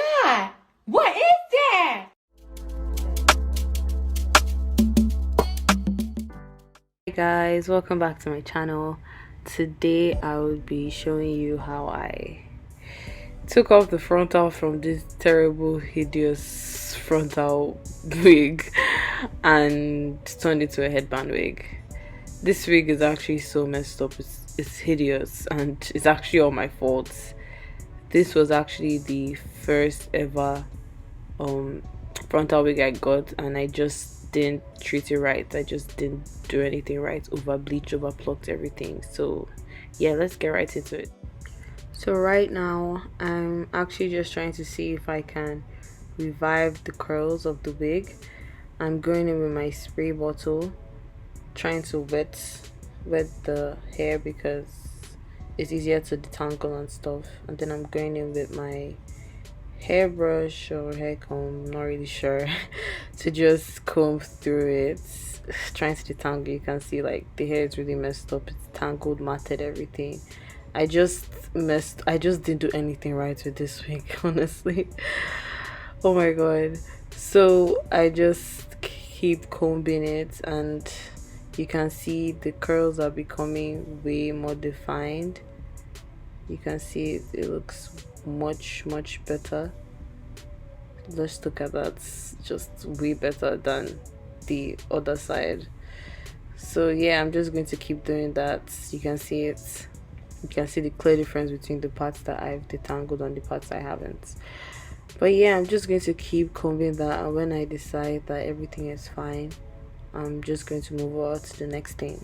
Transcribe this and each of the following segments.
that? What is that? Hey guys, welcome back to my channel. Today I will be showing you how I took off the frontal from this terrible hideous frontal wig and turned it to a headband wig. This wig is actually so messed up, it's hideous, and it's actually all my fault. This was actually the first ever frontal wig I got, and I just didn't treat it right. I just didn't do anything right. Over bleached, over plucked everything. So yeah, let's get right into it. So right now I'm actually just trying to see if I can revive the curls of the wig. I'm going in with my spray bottle, trying to wet the hair because it's easier to detangle and stuff, and then I'm going in with my hairbrush or hair comb, not really sure, to just comb through it, trying to detangle. You can see like the hair is really messed up, it's tangled, matted, everything. I just didn't do anything right with this wig, honestly. Oh my god. So I just keep combing it, and you can see the curls are becoming way more defined. You can see it looks much better. Let's look at that. It's just way better than the other side. So yeah, I'm just going to keep doing that. You can see it. You can see the clear difference between the parts that I've detangled and the parts I haven't. But yeah, I'm just going to keep combing that, and when I decide that everything is fine, I'm just going to move on to the next thing.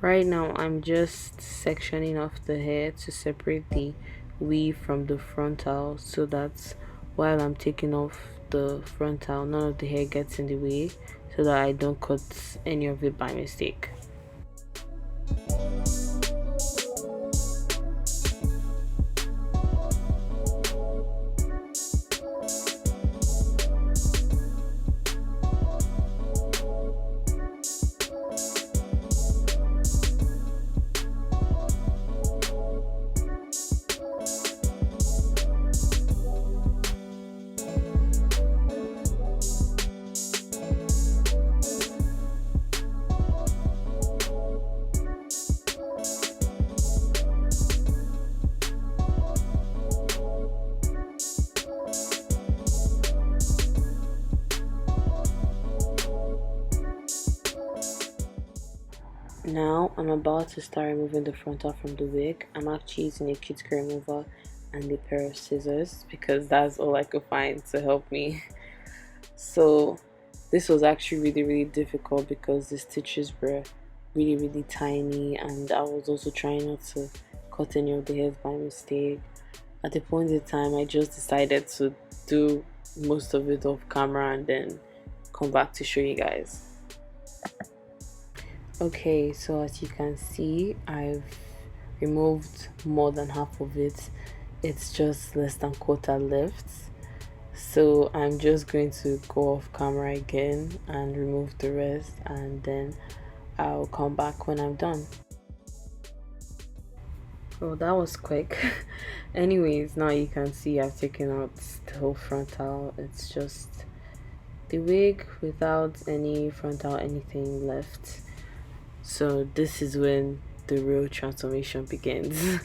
Right now I'm just sectioning off the hair to separate the weave from the frontal, so that while I'm taking off the frontal, none of the hair gets in the way, so that I don't cut any of it by mistake. Now I'm about to start removing the frontal from the wig. I'm actually using a cuticle remover and a pair of scissors because that's all I could find to help me. So this was actually really difficult because the stitches were really tiny, and I was also trying not to cut any of the hairs by mistake. At the point in time, I just decided to do most of it off camera and then come back to show you guys. Okay, so as you can see, I've removed more than half of it. It's just less than quarter left. So I'm just going to go off camera again and remove the rest, and then I'll come back when I'm done. Oh, that was quick. Anyways, now you can see I've taken out the whole frontal. It's just the wig without any frontal anything left. So this is when the real transformation begins.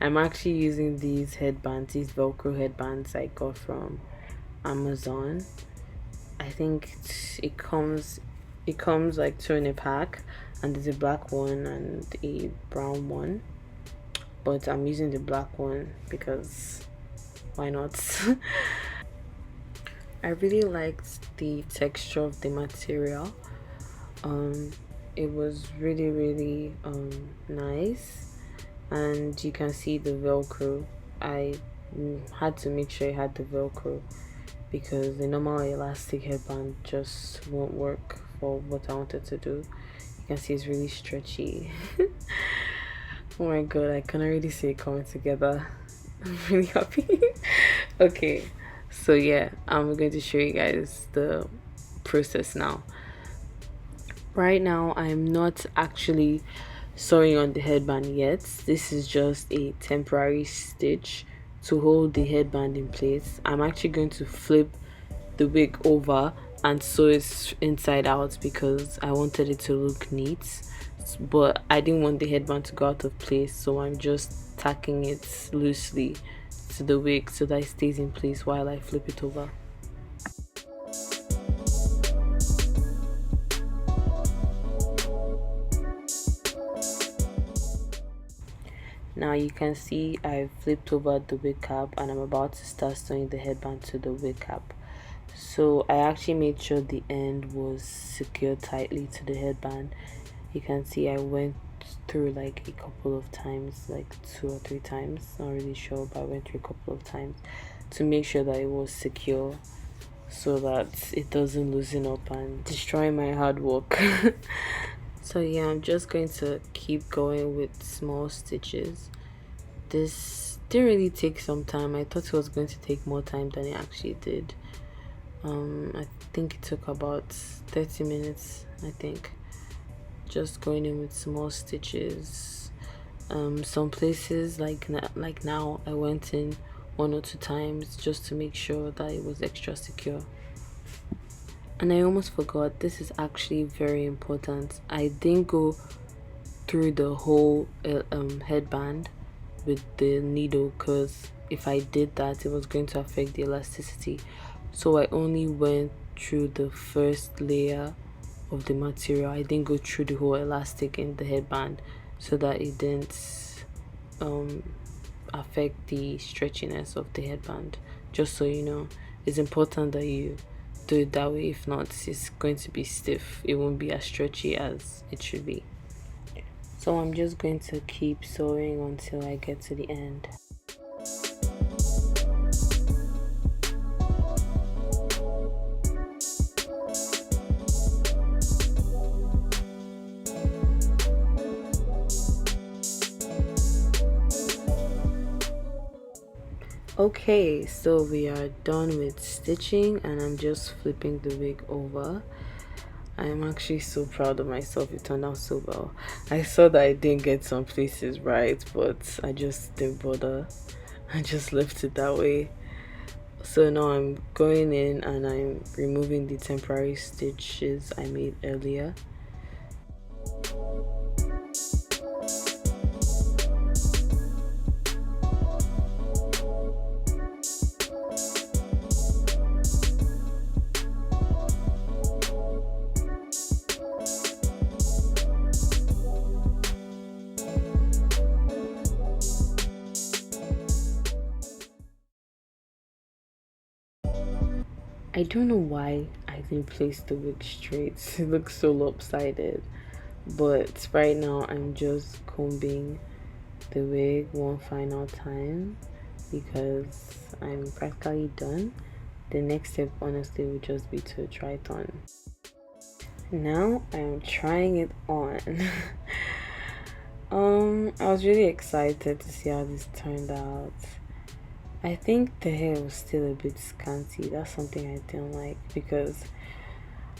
I'm actually using these headbands, these Velcro headbands I got from Amazon. I think it comes like two in a pack, and there's a black one and a brown one, but I'm using the black one because why not? I really liked the texture of the material. um it was really nice, and you can see the Velcro. I had to make sure I had the Velcro because the normal elastic headband just won't work for what I wanted to do. You can see it's really stretchy. Oh my god, I can already see it coming together. I'm really happy. Okay, so yeah, I'm going to show you guys the process now. Right now, I'm not actually sewing on the headband yet. This is just a temporary stitch to hold the headband in place. I'm actually going to flip the wig over and sew it inside out because I wanted it to look neat, but I didn't want the headband to go out of place, so I'm just tacking it loosely to the wig so that it stays in place while I flip it over. Now you can see I've flipped over the wig cap and I'm about to start sewing the headband to the wig cap. So I actually made sure the end was secured tightly to the headband. You can see I went through like a couple of times, like 2 or 3 times, not really sure, but I went through a couple of times to make sure that it was secure so that it doesn't loosen up and destroy my hard work. So yeah, I'm just going to keep going with small stitches. This didn't really take some time. I thought it was going to take more time than it actually did. I think it took about 30 minutes, I think, just going in with small stitches. Some places like now I went in 1 or 2 times just to make sure that it was extra secure. And I almost forgot, this is actually very important. I didn't go through the whole headband with the needle because if I did that, it was going to affect the elasticity. So I only went through the first layer of the material. I didn't go through the whole elastic in the headband so that it didn't affect the stretchiness of the headband. Just so you know, it's important that you do it that way. If not, it's going to be stiff. It won't be as stretchy as it should be. So I'm just going to keep sewing until I get to the end. Okay, so we are done with stitching and I'm just flipping the wig over. I'm actually so proud of myself. It turned out so well. I saw that I didn't get some places right, but I just didn't bother. I just left it that way. So now I'm going in and I'm removing the temporary stitches I made earlier. I don't know why I didn't place the wig straight. It looks so lopsided. But right now I'm just combing the wig one final time because I'm practically done. The next step honestly would just be to try it on. Now I'm trying it on. I was really excited to see how this turned out. I think the hair was still a bit scanty. That's something I didn't like because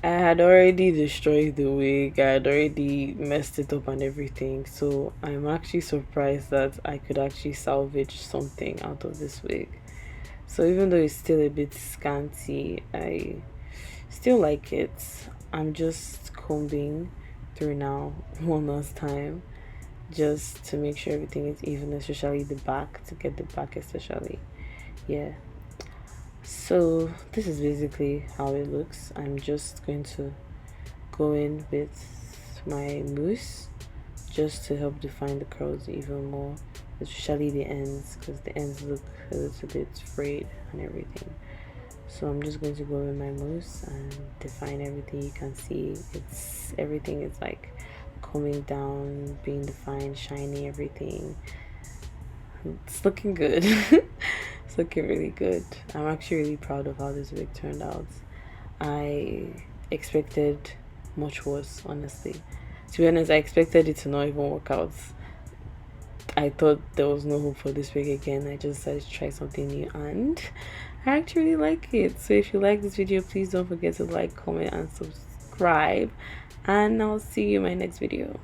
I had already destroyed the wig, I had already messed it up and everything, so I'm actually surprised that I could actually salvage something out of this wig. So even though it's still a bit scanty, I still like it. I'm just combing through now one last time just to make sure everything is even, especially the back, to get the back especially. Yeah. So this is basically how it looks. I'm just going to go in with my mousse just to help define the curls even more, especially the ends, because the ends look a little bit frayed and everything. So I'm just going to go with my mousse and define everything. You can see it's everything is like coming down, being defined, shiny, everything. It's looking good. It's looking really good. I'm actually really proud of how this wig turned out. I expected much worse, honestly. To be honest, I expected it to not even work out. I thought there was no hope for this wig again. I just decided to try something new and I actually really like it. So if you like this video, please don't forget to like, comment and subscribe, and I'll see you in my next video.